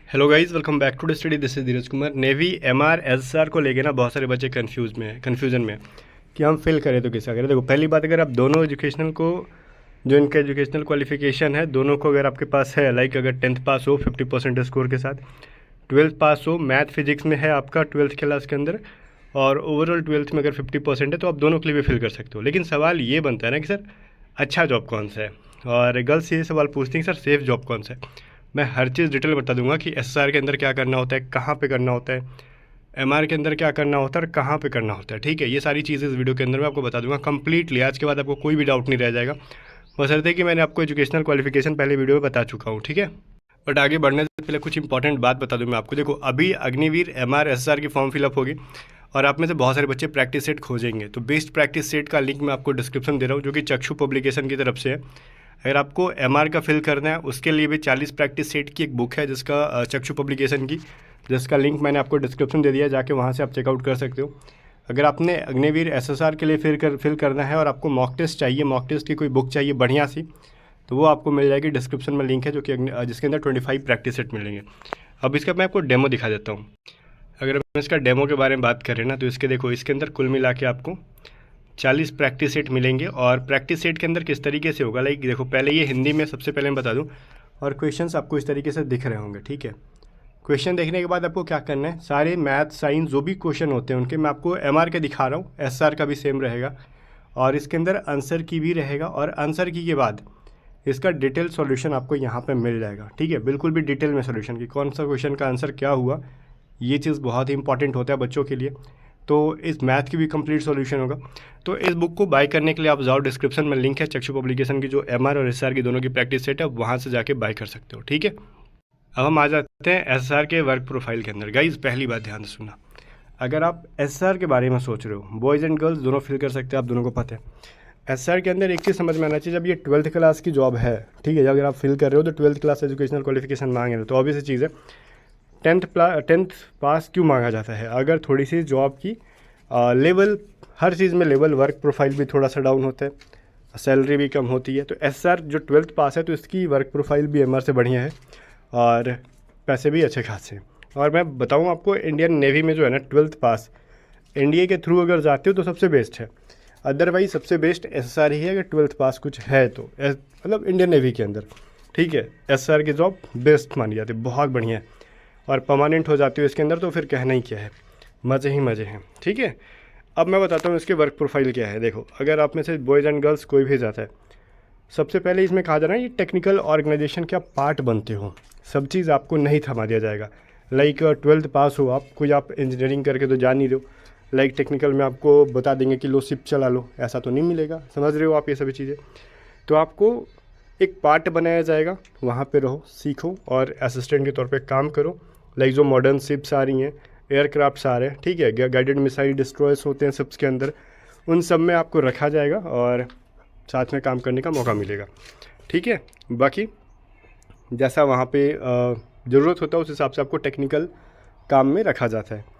Hello guys, welcome back to the study. This is Dheeraj Kumar. Navy MR SSR को लेके ना बहुत सारे बच्चे कन्फ्यूजन में कि हम फिल करें तो कैसा करें। देखो, पहली बात, अगर आप दोनों एजुकेशनल को, जो इनका एजुकेशनल क्वालिफिकेशन है, दोनों को अगर आपके पास है, लाइक अगर 10th पास हो 50% स्कोर के साथ, 12th पास हो, मैथ फिजिक्स में है आपका 12th क्लास के अंदर, और ओवरऑल 12th में अगर 50% है, तो आप दोनों के लिए भी फिल कर सकते हो। लेकिन सवाल ये बनता है ना कि सर अच्छा जॉब कौन सा है, और गर्ल्स ये सवाल पूछती हैं सर सेफ़ जॉब कौन सा है। मैं हर चीज़ डिटेल बता दूंगा कि एसआर के अंदर क्या करना होता है, कहाँ पे करना होता है, एमआर के अंदर क्या करना होता है और कहाँ पे करना होता है। ठीक है, ये सारी चीज़ें इस वीडियो के अंदर मैं आपको बता दूंगा कंप्लीटली। आज के बाद आपको कोई भी डाउट नहीं रह जाएगा, बशर्ते कि मैंने आपको एजुकेशनल क्वालिफिकेशन पहले वीडियो में बता चुका हूँ। ठीक है, बट आगे बढ़ने से पहले कुछ इंपॉर्टेंट बात बता दूँ मैं आपको। देखो, अभी अग्निवीर एमआर एसआर की फॉर्म फिलअप होगी और आप में से बहुत सारे बच्चे प्रैक्टिस सेट खोजेंगे, तो बेस्ट प्रैक्टिस सेट का लिंक मैं आपको डिस्क्रिप्शन दे रहा हूँ, जो कि चक्षु पब्लिकेशन की तरफ से है। अगर आपको एमआर का फिल करना है, उसके लिए भी 40 प्रैक्टिस सेट की एक बुक है, जिसका चक्षु पब्लिकेशन की, जिसका लिंक मैंने आपको डिस्क्रिप्शन दे दिया है, जाके वहाँ से आप चेकआउट कर सकते हो। अगर आपने अग्निवीर एसएसआर के लिए फिल करना है और आपको मॉक टेस्ट चाहिए, मॉक टेस्ट की कोई बुक चाहिए बढ़िया सी, तो वो आपको मिल जाएगी। डिस्क्रिप्शन में लिंक है, जो कि जिसके अंदर 25 प्रैक्टिस सेट मिलेंगे। अब इसका मैं आपको डेमो दिखा देता हूँ। अगर हम इसका डेमो के बारे में बात करें ना, तो इसके देखो, इसके अंदर कुल मिला के आपको 40 प्रैक्टिस सेट मिलेंगे। और प्रैक्टिस सेट के अंदर किस तरीके से होगा, लाइक देखो, पहले ये हिंदी में सबसे पहले मैं बता दूं, और क्वेश्चंस आपको इस तरीके से दिख रहे होंगे। ठीक है, क्वेश्चन देखने के बाद आपको क्या करना है, सारे मैथ साइंस जो भी क्वेश्चन होते हैं उनके मैं आपको एमआर के दिखा रहा हूँ, एसआर का भी सेम रहेगा, और इसके अंदर आंसर की भी रहेगा। और आंसर की के बाद इसका डिटेल सॉल्यूशन आपको यहाँ पे मिल जाएगा। ठीक है, बिल्कुल भी डिटेल में सॉल्यूशन की कौन सा क्वेश्चन का आंसर क्या हुआ, ये चीज़ बहुत ही इंपॉर्टेंट होता है बच्चों के लिए। तो इस मैथ की भी कंप्लीट सॉल्यूशन होगा। तो इस बुक को बाय करने के लिए आप जाओ, डिस्क्रिप्शन में लिंक है चक्षु पब्लिकेशन की, जो एमआर और एसआर की दोनों की प्रैक्टिस सेट है, वहाँ से जाके बाय कर सकते हो। ठीक है, अब हम आ जाते हैं एसआर के वर्क प्रोफाइल के अंदर। गाइज, पहली बात ध्यान से सुनना, अगर आप एसआर के बारे में सोच रहे हो, बॉयज़ एंड गर्ल्स दोनों फिल कर सकते हैं, आप दोनों को पता है। एसआर के अंदर एक चीज़ समझ में आना चाहिए, जब ये 12th क्लास की जॉब है, ठीक है, अगर आप फिल कर रहे हो तो 12th क्लास एजुकेशनल क्वालिफिकेशन मांगे रहे, तो ऑब्वियस चीज़ है 10th पास क्यों मांगा जाता है। अगर थोड़ी सी जॉब की लेवल, हर चीज़ में लेवल, वर्क प्रोफाइल भी थोड़ा सा डाउन होता है, सैलरी भी कम होती है, तो एसआर जो 12th पास है तो इसकी वर्क प्रोफाइल भी एमआर से बढ़िया है और पैसे भी अच्छे खासे हैं। और मैं बताऊं आपको, इंडियन नेवी में जो है ना 12th पास एनडीए के थ्रू अगर जाते हो तो सबसे बेस्ट है। अदरवाइज सबसे बेस्ट एसआर ही है, अगर 12th पास कुछ है तो, मतलब इंडियन नेवी के अंदर। ठीक है, एसआर की जॉब बेस्ट मानी जाती है, बहुत बढ़िया है, और परमानेंट हो जाती हो इसके अंदर, तो फिर कहना ही क्या है, मज़े ही मज़े हैं। ठीक है, अब मैं बताता हूँ इसके वर्क प्रोफाइल क्या है। देखो, अगर आप में से बॉयज़ एंड गर्ल्स कोई भी जाता है, सबसे पहले इसमें कहा जा रहा है ये टेक्निकल ऑर्गेनाइजेशन के आप पार्ट बनते हो, सब चीज़ आपको नहीं थमा दिया जाएगा। लाइक 12th पास हो आप, कोई आप इंजीनियरिंग करके तो जा नहीं रहे हो, लाइक टेक्निकल में आपको बता देंगे कि लो शिप चला लो, ऐसा तो नहीं मिलेगा, समझ रहे हो आप ये सभी चीज़ें। तो आपको एक पार्ट बनाया जाएगा, वहाँ पे रहो, सीखो और असिस्टेंट के तौर पे काम करो। लाइक जो मॉडर्न शिप्स आ रही हैं, एयरक्राफ्ट्स आ रहे हैं, ठीक है, गाइडेड मिसाइल डिस्ट्रॉयर्स होते हैं शिप्स के अंदर, उन सब में आपको रखा जाएगा और साथ में काम करने का मौका मिलेगा। ठीक है, बाकी जैसा वहाँ पे ज़रूरत होता है उस हिसाब से आपको टेक्निकल काम में रखा जाता है।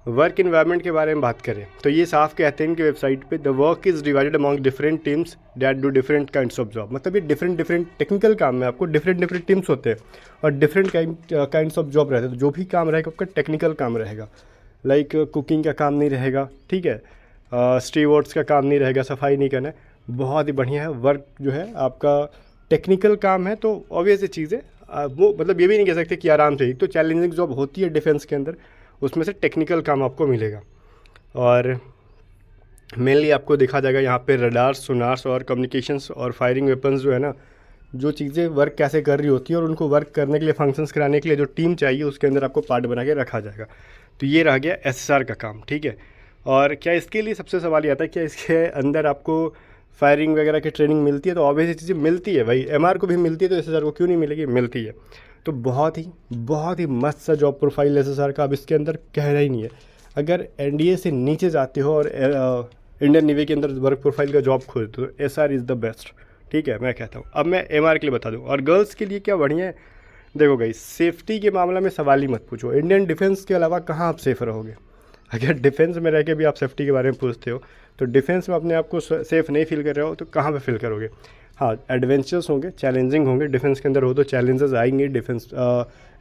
वर्क इन्वायरमेंट के बारे में बात करें तो ये साफ कहते हैं इनकी वेबसाइट पे, the work is divided among different teams that do different kinds of job. मतलब ये डिफरेंट टेक्निकल काम में आपको डिफरेंट टीम्स होते हैं और डिफरेंट काइंड्स ऑफ जॉब रहते हैं। तो जो भी काम रहेगा आपका टेक्निकल काम रहेगा, लाइक कुकिंग का काम नहीं रहेगा, ठीक है, स्टीवर्ड्स का काम नहीं रहेगा, सफाई नहीं करना है, बहुत ही बढ़िया है। वर्क जो है आपका टेक्निकल काम है, तो ऑब्वियस चीज़ है, वो मतलब ये भी नहीं कह सकते कि आराम से, तो चैलेंजिंग जॉब होती है डिफेंस के अंदर, उसमें से टेक्निकल काम आपको मिलेगा। और मेनली आपको देखा जाएगा यहाँ पे रडार्स, सोनार्स और कम्युनिकेशंस और फायरिंग वेपन्स जो है ना, जो चीज़ें वर्क कैसे कर रही होती है और उनको वर्क करने के लिए, फंक्शंस कराने के लिए जो टीम चाहिए, उसके अंदर आपको पार्ट बना के रखा जाएगा। तो ये रह गया एसएसआर का काम। ठीक है, और क्या इसके लिए सबसे सवाल ये आता है, क्या इसके अंदर आपको फायरिंग वगैरह की ट्रेनिंग मिलती है? तो ऑब्वियस चीज़ें मिलती है भाई, एमआर को भी मिलती है, तो एसएसआर को क्यों नहीं मिलेगी, मिलती है। तो बहुत ही मस्त सा जॉब प्रोफाइल एसएसआर का, अब इसके अंदर कहना ही नहीं है। अगर एनडीए से नीचे जाते हो और इंडियन नेवी के अंदर वर्क प्रोफाइल का जॉब खोजते हो, एसआर इज़ द बेस्ट। ठीक है, मैं कहता हूँ। अब मैं एमआर के लिए बता दूँ, और गर्ल्स के लिए क्या बढ़िया है। देखो गाइस, सेफ्टी के मामला में सवाल ही मत पूछो, इंडियन डिफेंस के अलावा कहाँ आप सेफ रहोगे। अगर डिफेंस में रह के भी आप सेफ्टी के बारे में पूछते हो, तो डिफेंस में अपने आप को सेफ़ नहीं फील कर रहे हो तो कहाँ पे फील करोगे। हाँ एडवेंचर्स होंगे, चैलेंजिंग होंगे, डिफेंस के अंदर हो तो चैलेंजेस आएंगे, डिफेंस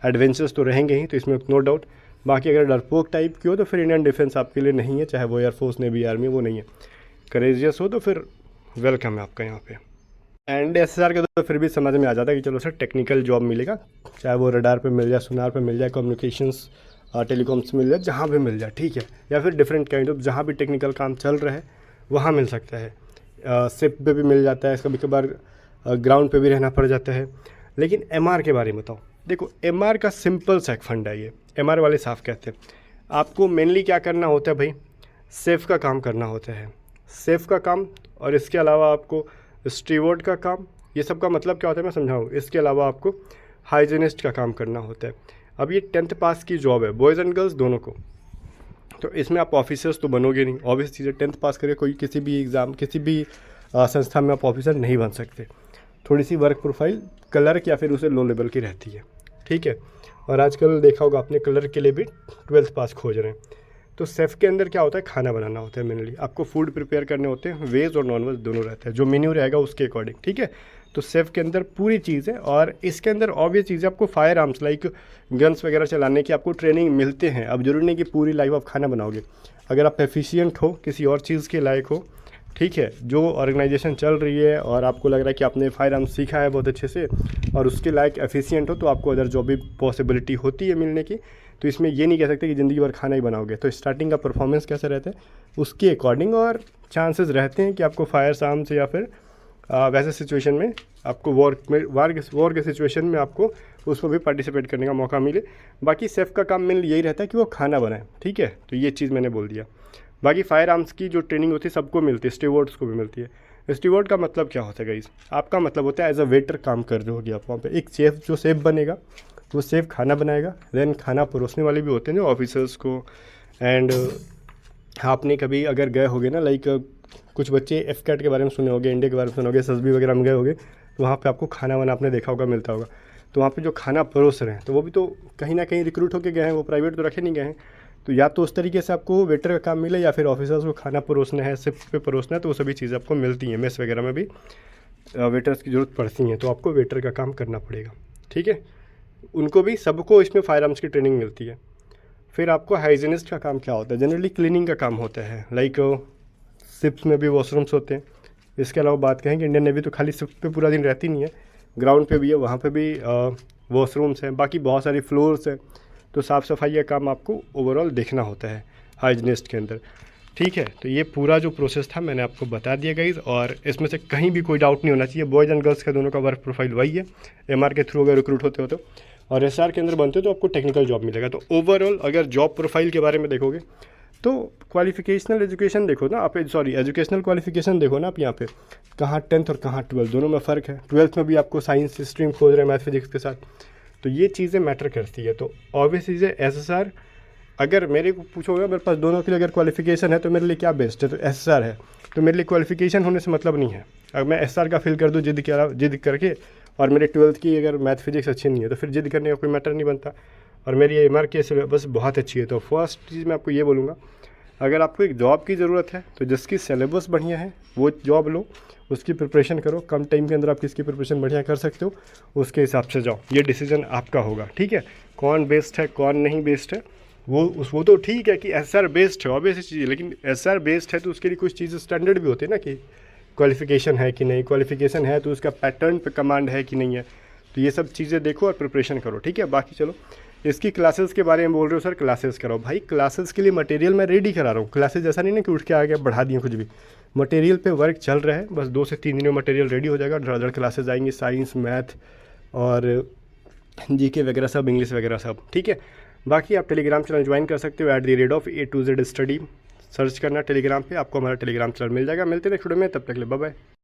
एडवेंचर्स तो रहेंगे ही, तो इसमें नो डाउट। बाकी अगर डरपोक टाइप की हो तो फिर इंडियन डिफेंस आपके लिए नहीं है, चाहे वो एयरफोर्स नेवी आर्मी, वो नहीं है। करेजियस हो तो फिर वेलकम है आपका यहाँ पे। एंड एसएसआर के तो फिर भी समझ में आ जाता है कि चलो सर टेक्निकल जॉब मिलेगा, चाहे वो रडार पे मिल जाए, सुनार पे मिल जाए, कम्युनिकेशंस टेलीकॉम्स मिल जाए, जहाँ भी मिल जाए, ठीक है। या फिर डिफरेंट काइंड ऑफ जहाँ भी टेक्निकल काम चल रहा है वहाँ मिल सकता है। शिप पे भी मिल जाता है, कभी कभार ग्राउंड पे भी रहना पड़ जाता है। लेकिन एमआर के बारे में बताओ। देखो एमआर का सिंपल सा एक फंडा है ये, एमआर वाले साफ कहते हैं आपको मेनली क्या करना होता है भाई, सेफ का काम करना होता है, सेफ का काम। और इसके अलावा आपको स्टीवर्ड का काम, ये सब का मतलब क्या होता है मैं समझाऊँ। इसके अलावा आपको हाइजीनिस्ट का काम करना होता है। अब ये 10th पास की जॉब है, बॉयज़ एंड गर्ल्स दोनों को, तो इसमें आप ऑफिसर्स तो बनोगे नहीं, ऑब्वियस चीज़ है। 10th पास करके कोई किसी भी एग्ज़ाम, किसी भी संस्था में आप ऑफिसर नहीं बन सकते। थोड़ी सी वर्क प्रोफाइल क्लर्क या फिर उसे लो लेवल की रहती है, ठीक है। और आजकल देखा होगा आपने क्लर्क के लिए भी 12th पास खोज रहे हैं। तो सेफ के अंदर क्या होता है, खाना बनाना होता है मेनली, आपको फूड प्रिपेयर करने होते हैं, वेज और नॉन वेज दोनों रहते हैं, जो मेन्यू रहेगा उसके अकॉर्डिंग, ठीक है। तो सेफ के अंदर पूरी चीज़ है। और इसके अंदर ऑब्वियस चीज़ है, आपको फायर आर्म्स लाइक गन्स वगैरह चलाने की आपको ट्रेनिंग मिलते हैं। अब जरूरी नहीं कि पूरी लाइफ आप खाना बनाओगे, अगर आप एफिशिएंट हो, किसी और चीज़ के लायक हो, ठीक है, जो ऑर्गेनाइजेशन चल रही है और आपको लग रहा है कि आपने फायर आर्म्स सीखा है बहुत अच्छे से और उसके लायक एफिशिएंट हो, तो आपको अदर जॉब भी पॉसिबिलिटी होती है मिलने की। तो इसमें ये नहीं कह सकते कि ज़िंदगी भर खाना ही बनाओगे। तो स्टार्टिंग का परफॉर्मेंस कैसा रहता है उसके अकॉर्डिंग, और चांसेस रहते हैं कि आपको फायर आर्म्स या फिर वैसे सिचुएशन में आपको वॉर के सिचुएशन में आपको उसमें भी पार्टिसिपेट करने का मौका मिले। बाकी सेफ का काम मेनली यही रहता है कि वो खाना बनाए, ठीक है। तो ये चीज़ मैंने बोल दिया। बाकी फायर आर्म्स की जो ट्रेनिंग होती है सबको मिलती है, स्टीवर्ड्स को भी मिलती है। स्टीवर्ड का मतलब क्या होता है गाइस, आपका मतलब होता है एज अ वेटर काम कर रहे होगी आप वहाँ पे। एक शेफ जो शेफ बनेगा वो शेफ खाना बनाएगा, देन खाना परोसने वाले भी होते हैं जो ऑफिसर्स को। एंड आपने कभी अगर गए होगे ना, लाइक कुछ बच्चे एफ कैट के बारे में सुने होंगे, इंडिया के बारे में सुने होंगे, एसएसबी वगैरह में गए होंगे, तो वहाँ पे आपको खाना वाना आपने देखा होगा मिलता होगा। तो वहाँ पे जो खाना परोस रहे हैं तो वो भी तो कहीं ना कहीं रिक्रूट होकर गए हैं, वो प्राइवेट तो रखे नहीं गए हैं। तो या तो उस तरीके से आपको वेटर का काम मिले या फिर ऑफिसर्स को खाना परोसना है, शिफ्ट पे परोसना है, तो वो सभी चीज़ें आपको मिलती हैं। मेस वगैरह में भी वेटर्स की ज़रूरत पड़ती है, तो आपको वेटर का काम करना पड़ेगा, ठीक है। उनको भी सबको इसमें फायर आर्म्स की ट्रेनिंग मिलती है। फिर आपको हाइजीनिस्ट का काम क्या होता है, जनरली क्लीनिंग का काम होता है, लाइक शिप्स में भी वॉशरूम्स होते हैं। इसके अलावा बात कहें कि इंडियन नेवी तो खाली शिप पे पूरा दिन रहती नहीं है, ग्राउंड पे भी है, वहाँ पे भी वॉशरूम्स हैं, बाकी बहुत सारी फ्लोर्स हैं। तो साफ़ सफाई का काम आपको ओवरऑल देखना होता है हाइजीनिस्ट के अंदर, ठीक है। तो ये पूरा जो प्रोसेस था मैंने आपको बता दिया गाइज, और इसमें से कहीं भी कोई डाउट नहीं होना चाहिए। बॉयज़ एंड गर्ल्स का दोनों का वर्क प्रोफाइल वही है। एमआर के थ्रू अगर रिक्रूट होते हो तो, और एसआर के अंदर बनते हो तो आपको टेक्निकल जॉब मिलेगा। तो ओवरऑल अगर जॉब प्रोफाइल के बारे में देखोगे तो क्वालिफिकेशनल एजुकेशन देखो ना आप, सॉरी एजुकेशनल क्वालिफिकेशन देखो ना आप, यहाँ पे कहाँ 10th और कहाँ 12th, दोनों में फ़र्क है। 12th में भी आपको साइंस स्ट्रीम खोज रहे हैं मैथ फिजिक्स के साथ, तो ये चीज़ें मैटर करती है। तो ऑब्वियस चीज़ है एसएसआर, अगर मेरे को पूछोगे मेरे पास दोनों के लिए अगर क्वालिफिकेशन है तो मेरे लिए क्या बेस्ट है, तो एसएसआर है। तो मेरे लिए क्वालिफिकेशन होने से मतलब नहीं है। अगर मैं एसएसआर का फिल कर दूँ जिद करके, और मेरे 12th की अगर मैथ फिजिक्स अच्छी नहीं है तो फिर जिद करने का कोई मैटर नहीं बनता। और मेरी एमआर के सिलेबस बहुत अच्छी है। तो फर्स्ट चीज़ मैं आपको ये बोलूँगा, अगर आपको एक जॉब की ज़रूरत है तो जिसकी सिलेबस बढ़िया है वो जॉब लो, उसकी प्रिपरेशन करो। कम टाइम के अंदर आप किसकी प्रिपरेशन बढ़िया कर सकते हो उसके हिसाब से जाओ, ये डिसीजन आपका होगा, ठीक है। कौन बेस्ट है कौन नहीं बेस्ट है वो तो ठीक है कि एसआर बेस्ट है, ऑब्वियस चीज़ है, लेकिन एसआर बेस्ट है तो उसके लिए कुछ चीज़ें स्टैंडर्ड भी होते हैं ना, कि क्वालिफिकेशन है कि नहीं, क्वालिफिकेशन है तो उसका पैटर्न पे कमांड है कि नहीं है। तो ये सब चीज़ें देखो और प्रिपरेशन करो, ठीक है। बाकी चलो इसकी क्लासेस के बारे में बोल रहे हो सर क्लासेस कराओ, भाई क्लासेस के लिए मटेरियल मैं रेडी करा रहा हूँ। क्लासेस ऐसा नहीं ना कि उठ के आ गया बढ़ा दिए, कुछ भी मटेरियल पे वर्क चल रहा है, बस 2 से 3 दिन में मटेरियल रेडी हो जाएगा। धड़ाधड़ क्लासेस आएंगी, साइंस मैथ और जीके वगैरह सब, इंग्लिश वगैरह सब, ठीक है। बाकी आप टेलीग्राम चैनल ज्वाइन कर सकते हो, @A to Z study search करना टेलीग्राम पे, आपको हमारा टेलीग्राम चैनल मिल जाएगा। मिलते हैं नेक्स्ट वीडियो में, तब तक के लिए बाय बाय।